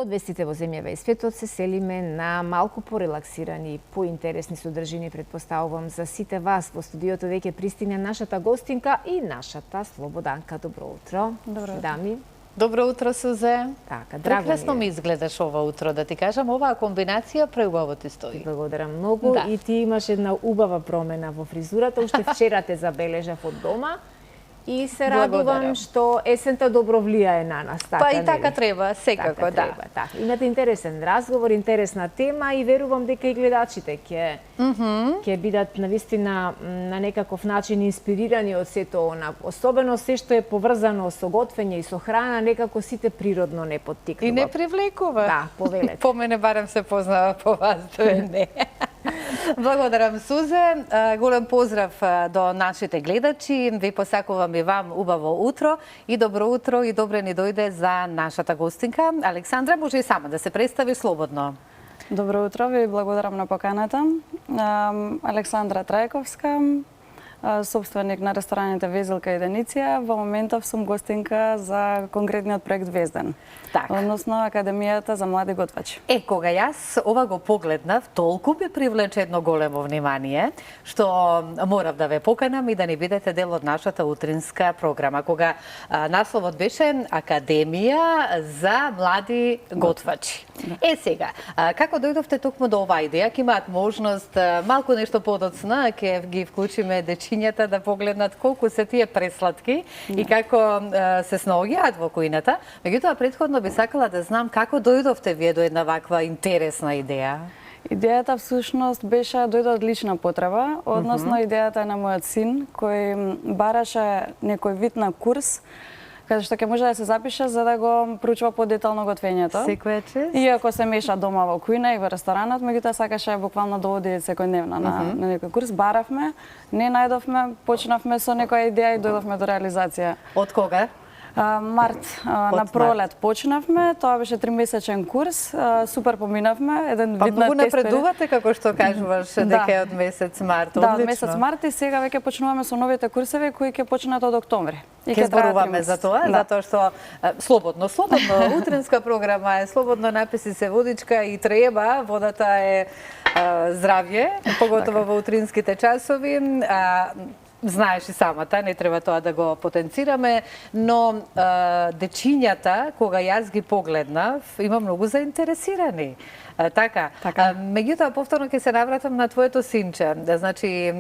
Од вестите во земјава и светот се селиме на малку порелаксирани и поинтересни содржини, предпоставувам за сите вас. Во студиото веќе пристигна нашата гостинка и нашата Слободанка. Добро утро. Добро утро. Дами. Добро утро, Сузе. Така, драго прекрасно ми изгледаш ова утро, да ти кажам, оваа комбинација преубаво ти стои. Благодарам многу и ти имаш една убава промена во фризурата, уште вчера те забележав од дома. И се радувам што есента добро влијае на нас, така. Па и така треба, секако, така, да. Така. Имате интересен разговор, интересна тема и верувам дека и гледачите ќе бидат навистина на некаков начин инспирирани од сето она, особено се што е поврзано со готвење и со храна, некако сите природно не поттикнува. И не привлекува. Да, повелете. По мене барем се познава, по вас не. Благодарам, Сузе. Голем поздрав до нашите гледачи. Ви посакувам и вам убаво утро и добро утро и добре ни дојде за нашата гостинка. Александра, може и сама да се представи слободно. Добро утро, ви благодарам на поканата. Александра Трајковска, собственик на рестораните Везелка и Дениция. Во моментов сум гостинка за конкретниот проект Везден. Така. Односно Академијата за млади готвачи. Кога јас ова го погледнав, толку ме привлече едно големо внимание, што морав да ве поканам и да не бидете дел од нашата утринска програма. Кога насловот беше Академија за млади готвачи. Сега, како дојдовте токму до оваа идеја? Ќе имаат можност малку нешто подоцна, ќе ги вклучиме дечињата да погледнат колку се тие пресладки и како се снаоѓаат во кујната. Меѓутоа, претходно би сакала да знам како дојдовте вие до една ваква интересна идеја. Идејата всушност беше дојде од лична потреба, односно идејата е на мојот син кој бараше некој вид на курс каде што ќе може да се запише за да го проучува подетално готвењето. Секоја чест. Иако се меша дома во кујна и во ресторанот, меѓутоа сакаше буквално да оди секојдневно на некој курс. Баравме, не најдовме, почнавме со некоја идеја и дојдовме до реализација. Од кога? Март, на пролет почнавме, тоа беше 3-месечен курс, супер поминавме, еден вид на тест. Па напредувате, како што кажуваш, дека е од месец март, одлично. Да, од месец март и сега веќе почнуваме со новите курсеви кои ќе почнат од октомври. Ќе зборуваме за тоа, затоа што слободно, утринска програма е, слободно написи се водичка и треба, водата е здравје, поготово во утринските часови. Знаеш и самата, не треба тоа да го потенцираме, но дечињата, кога јас ги погледнав, има многу заинтересирани. Така. Меѓутоа, повторно ќе се навратам на твоето синче. Значи,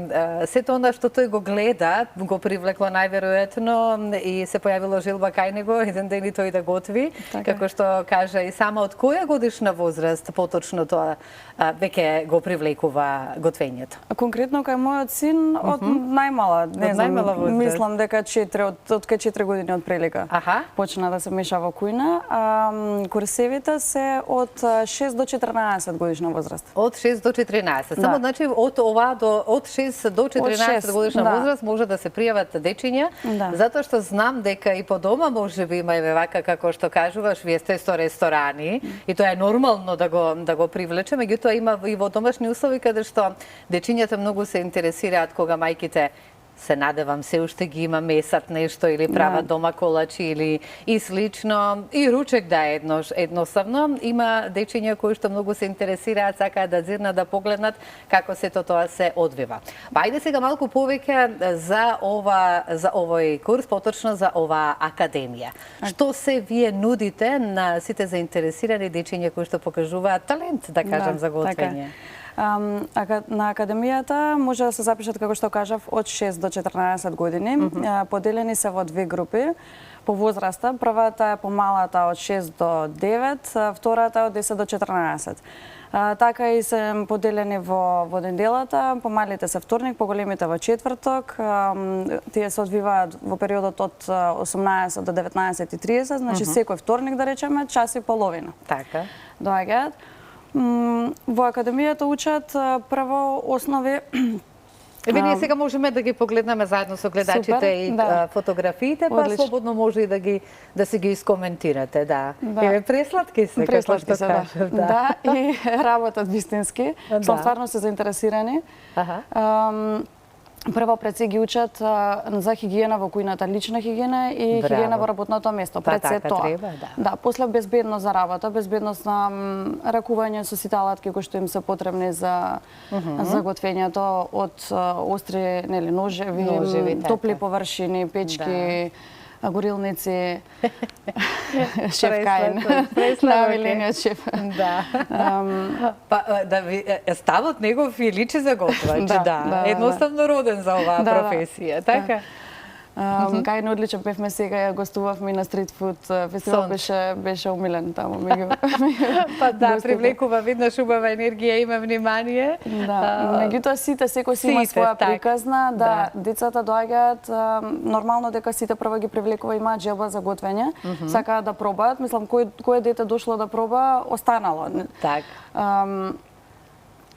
сето она што тој го гледа, го привлекло најверојатно и се појавила желба кај него еден ден и тој да готви. Како што кажа и сама, од која годишна возраст поточно тоа веќе го привлекува готвењето? Конкретно кај мојот син од најмала, не знам, мислам дека 4 години од прилика. Почна да се меша во кујна. Курсевите се од 6 до 14 годишна возраст. Од 6 до 14. Само значи од 6 до 14 годишна возраст може да се пријават дечиња, затоа што знам дека и по дома можеби има еве вака како што кажуваш, вие сте со ресторани и тоа е нормално да го привлече, меѓутоа има и во домашни услови каде што дечињата многу се интересираат кога мајките се надевам се уште ги има месат нешто или прават дома колачи или и слично. И ручек да е едноставно. Има дечиња кои што многу се интересираат, сакаат да зирнат, да погледнат како сето тоа се одвива. Па ајде сега малку повеќе за овој курс, поточно за оваа академија. Што се вие нудите на сите заинтересирани дечиња кои што покажуваат талент, да кажам, за готвење? На академијата може да се запишат, како што кажав, од 6 до 14 години. Поделени се во две групи по возраста. Првата е помалата од 6 до 9, втората е од 10 до 14. Така и се поделени во неделата, помалите се вторник, поголемите во четврток. Тие се одвиваат во периодот од 18 до 19:30, значи секој вторник, да речеме, час и половина. Така. Доаѓаат. Во академијата учат прво основи. Ние сега можеме да ги погледнаме заедно со гледачите и фотографиите, па слободно може и да си ги искоментирате, Еве пресладки се, како што кажав. Да, и работат вистински. Стварно се заинтересирани. прво пред се ги учат за хигиена во кујната, лична хигиена и хигиена во работното место. Пред се тоа. Треба, да, после безбедност за работа, безбедност на ракување со сите алатки кои што им се потребни за готвењето, од остри, нели, ножеви, топли површини, печки, горилници, шеф Каин, најавилениот шеф. Да. Ставот негов и личи за готвач, едноставно роден за оваа професија, така? Кај одличен певме сега, ја гостувавме на Стрит Фуд фестивал, беше умилен таму меѓу. Па да, привлекува виднаш убава енергија, има внимание. Да, меѓутоа сите секој си има своја приказна, децата доаѓаат, нормално дека сите прво ги привлекува, имаат желба за готвење, сакаат да пробаат, мислам кој дете дошло да проба, останало. Так.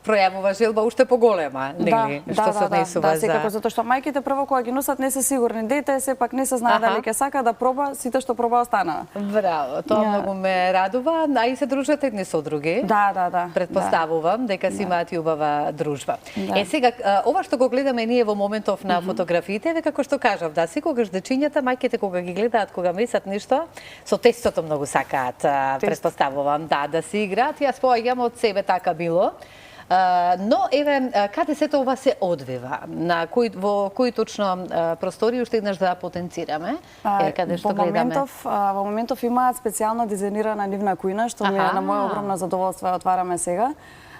Пројавува желба уште поголема, нели, што се однесува за... секако, затоа што мајките прво кога ги носат не се сигурни, дете сепак не се знае дали ќе сака да проба, сите што проба останаа. Браво, тоа многу ме радува, а и се дружат едни со други. Да. Предпоставувам дека си имаат и убава дружба. Сега, ова што го гледаме ние во моментов на фотографиите, како што кажав, секогаш дечињата, мајките кога ги гледаат, кога месат нешто, со тестото многу сакаат, предпоставувам, да се играат. Јас поаѓам од себе така било. Но, еве, каде сето ова се одвива? Во кои точно простори уште еднаш да потенцираме? Каде што гледаме? Во моментов имаат специјално дизајнирана нивна кујна, што ми е на моја огромна задоволство, отвараме сега.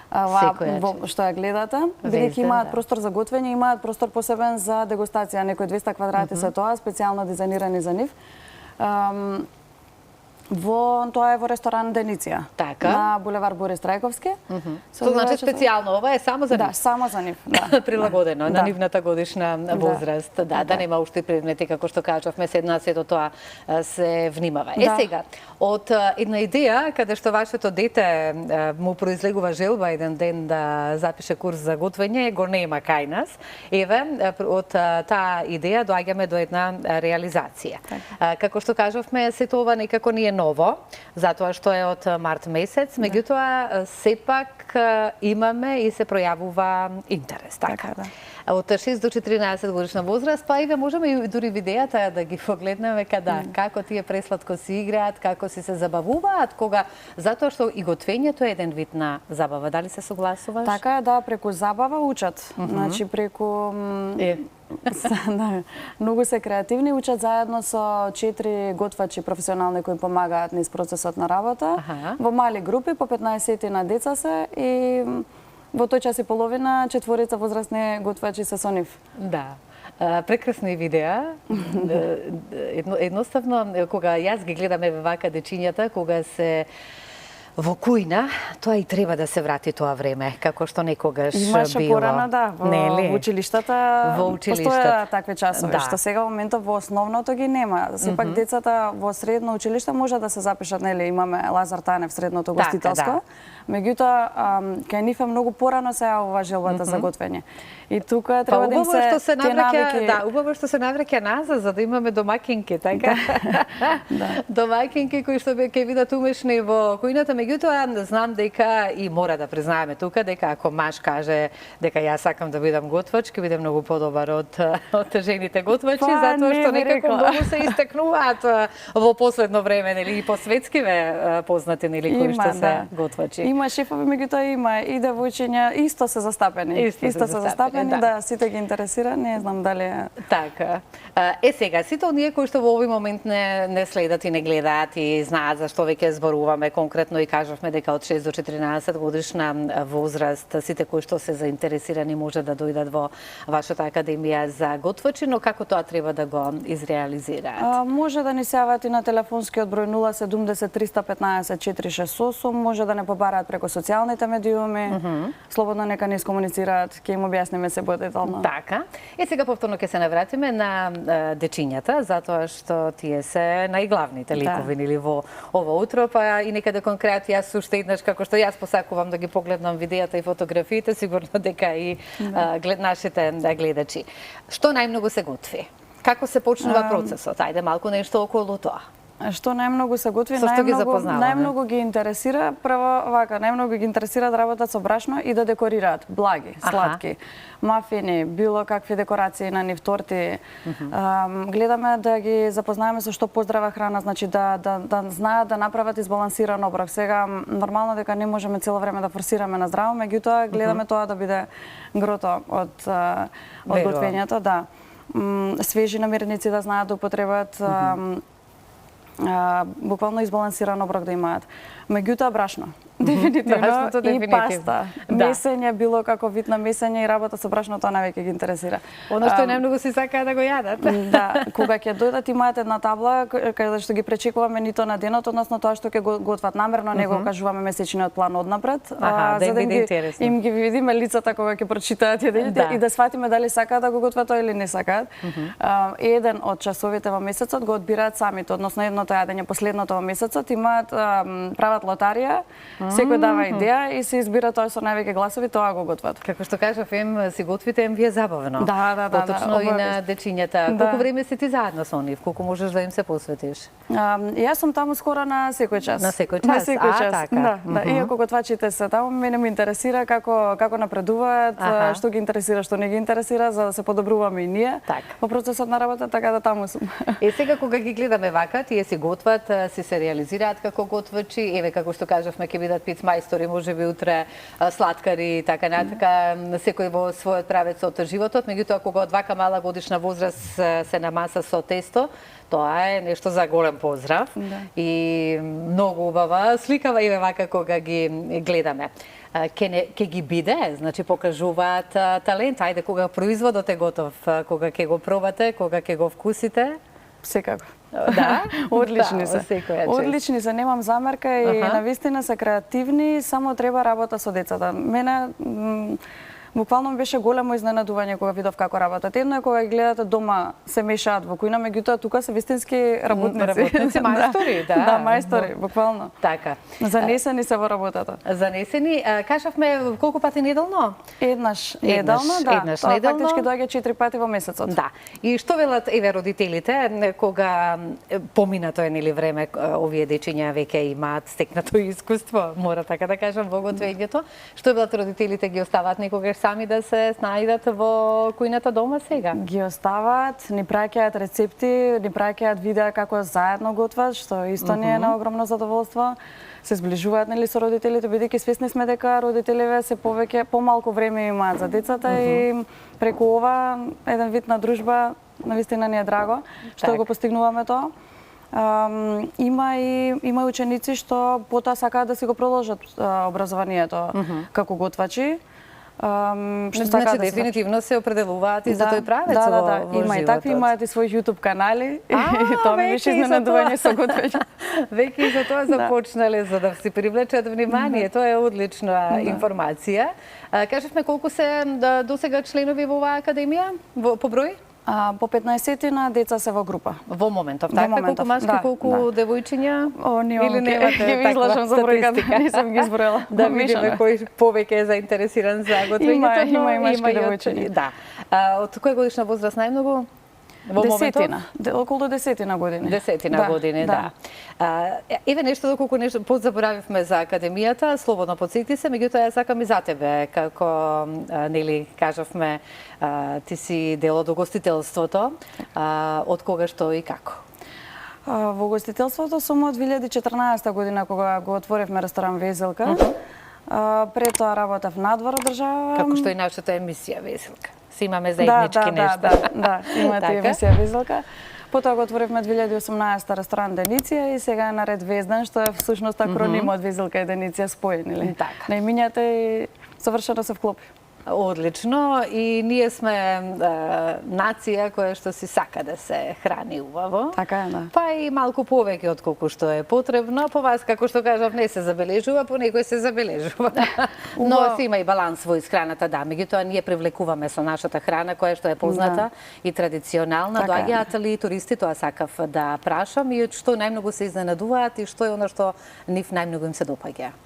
Што ја гледате, бидејќи имаат простор за готвење, имаат простор посебен за дегустација, некои 200 квадрати се тоа, специјално дизајнирани за нив. Тоа е во ресторан Дениција, на булевар Борис Трајковски. Тоа значи специјално, ова е само за нив? Да, само за нив. Прилагодено на нивната годишна возраст. Да нема уште предмети, како што кажавме, сето тоа се внимава. Сега, од една идеја, каде што вашето дете му произлегува желба еден ден да запише курс за готвење, го нема кај нас. Еве, од таа идеја доаѓаме до една реализација. Како што кажавме, сето ова некако не е ново, затоа што е од март месец, меѓутоа сепак имаме и се пројавува интерес, така. Од 6 до 14 годишна возраст, па еве можеме и дури видеата да ги погледнеме како тие пресладко си играат, како си се забавуваат, затоа што и готвењето е еден вид на забава. Дали се согласуваш? Така е, да, преку забава учат. Значи преку многу се креативни, учат заедно со 4 готвачи професионални кои помагаат низ процесот на работа. Во мали групи, по 15 на деца се и во тој час и половина 4 возрастни готвачи се со нив. Да. Прекрасни видеа. Едноставно, кога јас ги гледаме вака дечињата, кога се во кујна, тоа и треба да се врати тоа време, како што некогаш било. Имаше порано, да, во училиштата постоја такви часови, што сега во моментов во основното ги нема. Сепак децата во средно училиште може да се запишат, нели, имаме Лазар Танев средното гостителско. Меѓутоа, кај нив е многу порано се јавува желбата за готвење. И тука треба да им се навики... Да, убаво што се навраќа назад, за да имаме домакинки, така? Домакинки кои што ќе видат умешни во кујната, меѓутоа знам дека и мора да признаеме тука дека ако маж каже дека јас сакам да бидам готвач, ќе биде многу подобар од жените готвачи, затоа што некако многу се истакнуваат во последно време, нели, и по светскиве познати, нели, кои што се готвачи. Има шефови, меѓутоа има и девојчиња, исто се застапени. Исто се застапени, да, сите ги интересира, не знам дали... Така. Сега, сите оние кои што во овој момент не следат и не гледаат и знаат за што веќе зборуваме конкретно и кажавме дека од 6 до 14 годишна возраст, сите кои што се заинтересирани може да дојдат во вашата академија за готвачи, но како тоа треба да го изреализираат? Може да ни се јават и на телефонскиот број 070 315 468, може да не побараат преку социјалните медиуми, слободно нека не искомуницираат, ќе им објасниме се подетално. Така. Сега повторно ќе се навратиме на дечињата, затоа што тие се најглавните ликови нели во ова утро, па и некаде конкретно јас уште еднаш како што јас посакувам да ги погледнам видеата и фотографиите, сигурно дека и нашите гледачи. Што најмногу се готви? Како се почнува процесот? Ајде малку нешто околу тоа. Што најмногу се готви, најмногу ги интересира, прво вака, најмногу ги интересира да работат со брашно и да декорираат благи, сладки, мафини, било какви декорации на нив, торти. Гледаме да ги запознаеме со што поздрава храна, значи да знаат да направат избалансиран оброк. Сега нормално дека не можеме цело време да форсираме на здраво, меѓутоа гледаме тоа да биде грото од готвењето, да. Свежи намирници да знаат да употребат, буквално избалансиран оброк да имаат. Меѓутоа брашно. Дефинитивно и паста. Месење, било како вид на месење и работа со брашно, тоа навеќе ги интересира. Оно што најмногу си сакаат да го јадат. Да, кога ќе дојдат имаат една табла каде што ги пречекуваме нито на денот, односно тоа што ќе го готват намерно, не го кажуваме месечниот план однапред, за да им ги видиме лицата кога ќе прочитаат јадењето и да сватиме дали сакаат да го готват тоа или не сакаат. Еден од часовите во месецот го одбираат самите, односно едното јадење, последното во месецот, имаат прават лотарија. Секој дава идеја и се избира тој со највеќе гласови, тоа го готват. Како што кажав, си готвите, ви е забавно. Да. Поточно и на дечињата. Колку време си ти заедно со нив? Колку можеш да им се посветиш? Јас сум таму скоро на секој час. На секој час? Така. Да. Иако готвачите се таму, мене ме интересира како напредуваат, што ги интересира, што не ги интересира, за да се подобруваме и ние во процесот на работа, така да таму сум. Сега кога ги гледаме вака, тие си готват, си се реализираат како готвачи, еве како што кажавме, ќе бидат пиц мајстори, можеби утре сладкари и така натака, секој во својот правец од животот, меѓутоа кога од вака мала годишна возраст се намаса со тесто, тоа е нешто за голем поздрав и многу убава сликава и вака кога ги гледаме. Ке ги биде, значи покажуваат талент, ајде кога производот е готов, кога ќе го пробате, кога ќе го вкусите? Секако. Да? Одлични се. Одлични се, немам замерка и навистина се креативни, само треба работа со децата. Мене буквално беше големо изненадување кога видов како работат. Едно е кога ги гледате дома се мешаат во кујна, меѓутоа тука се вистински работници. Мајстори, да. Да, мајстори, буквално. Така. Занесени се во работата. Занесени, кажавме колку пати неделно? Еднаш неделно, да. Тоа фактички доаѓа 4 пати во месецот. Да. И што велат еве родителите кога поминато е нели време, овие дечиња веќе имаат стекнато искуство, мора така да кажам, во готвењето. Што велат родителите, ги оставаат некогаш сами да се снајдат во кујната дома сега? Ги оставаат, ни праќаат рецепти, ни праќаат видеа како заедно готват, што исто ни е на огромно задоволство. Се сближуваат нели со родителите, бидејќи свесни сме дека родителите се повеќе помалку време имаат за децата и преку ова еден вид на дружба навистина ни е драго што го постигнуваме тоа. Има и ученици што потоа сакаат да си го продолжат образованието како готвачи. Значи, дефинитивно се определуваат и за тој правец во животот. Има и такви, имаат и своји YouTube канали и тоа ми беше изненадување со готвење. Веќе и за тоа започнале, за да си привлечат внимание. Тоа е одлична информација. Кажавме колку се досега членови во оваа академија, по број? По 15 деца се во група. Во моментов, така? Колку машки, колку девојчиња? Или немате ќе ви излажам за бројката, не сум ги изброила. Да видиме кој повеќе е заинтересиран за готвењето. Има и машки девојчиња. Да. Од која годишна возраст најмногу? Десетина, околу 10 години. 10 години, да. Еве нешто доколку нешто позаборавивме за академијата, слободно потсети се, меѓутоа ја сакам и за тебе, како нели кажавме, ти си дел од угостителството, од кога што и како? Во угостителството сум од 2014 година кога го отворивме ресторан Везелка. Пред тоа работев надвор од држава. Како што и нашата емисија Везелка. Имаме заеднички нешта. Да, имате емисија Везелка. Потоа го отворивме 2018 ресторан Дениција и сега е наред Вездан, што е всушност акроним од Везелка и Дениција споени. Наимињата и совршено се вклопи. Одлично, и ние сме нација која што си сака да се храни убаво. Така е, да. Па и малку повеќе од колку што е потребно. По вас, како што кажав, не се забележува, по некој се забележува. Но се има и баланс во исхраната, да. Меѓутоа ние привлекуваме со нашата храна која што е позната и традиционална. Доаѓаат ли туристи, тоа сакав да прашам, и што најмногу се изненадуваат и што е она што нив најмногу им се допаѓа?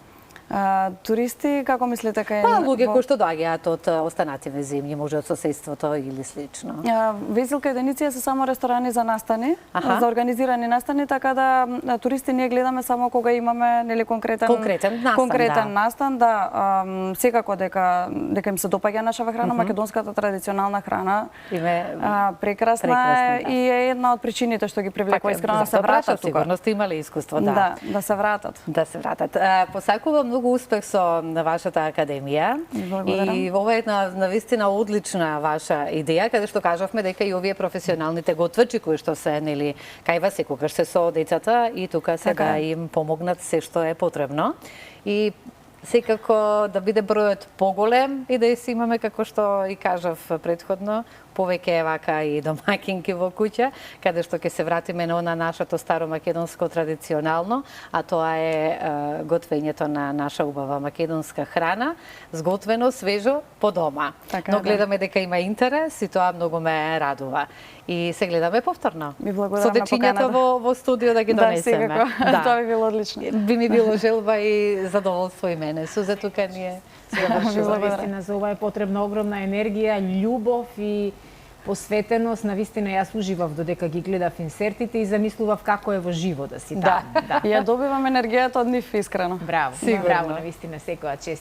Туристи, како мислите кај луѓе кои што доаѓаат од останативни земји, може од соседството или слично. Везилка единиција се само ресторани за настани, за организирани настани, така да туристи ние гледаме само кога имаме нели конкретен настан, секако дека им се допаѓа нашава храна, македонската традиционална храна. Прекрасна и е една од причините што ги привлекува искрено да се вратат тука. Сигурно сте имале искуство, да се вратат. Да се вратат. Посакувам многу успех со вашата академија. И ова е една навистина одлична ваша идеја, каде што кажавме дека и овие професионалните готвачи кои што се нели кај вас секогаш се со децата и тука се да им помогнат се што е потребно. И секако да биде бројот поголем и да си имаме, како што и кажав претходно, повеќе вака и домакинки во куќа, каде што ќе се вратиме на нашето старо македонско традиционално, а тоа е готвењето на наша убава македонска храна, сготвено свежо по дома. Но гледаме дека има интерес и тоа многу ме радува. И се гледаме повторно. Со дечињата во студио да ги донесеме. Тоа би било одлично. Би ми било желба и задоволство и мене. Сузе тука ние навистина за ова е потребна огромна енергија, љубов и посветеност. Навистина јас уживав додека ги гледав инсертите и замислував како е во живо да си таму. Ја добивам енергијата од нив искрено. Браво, навистина секоја чест.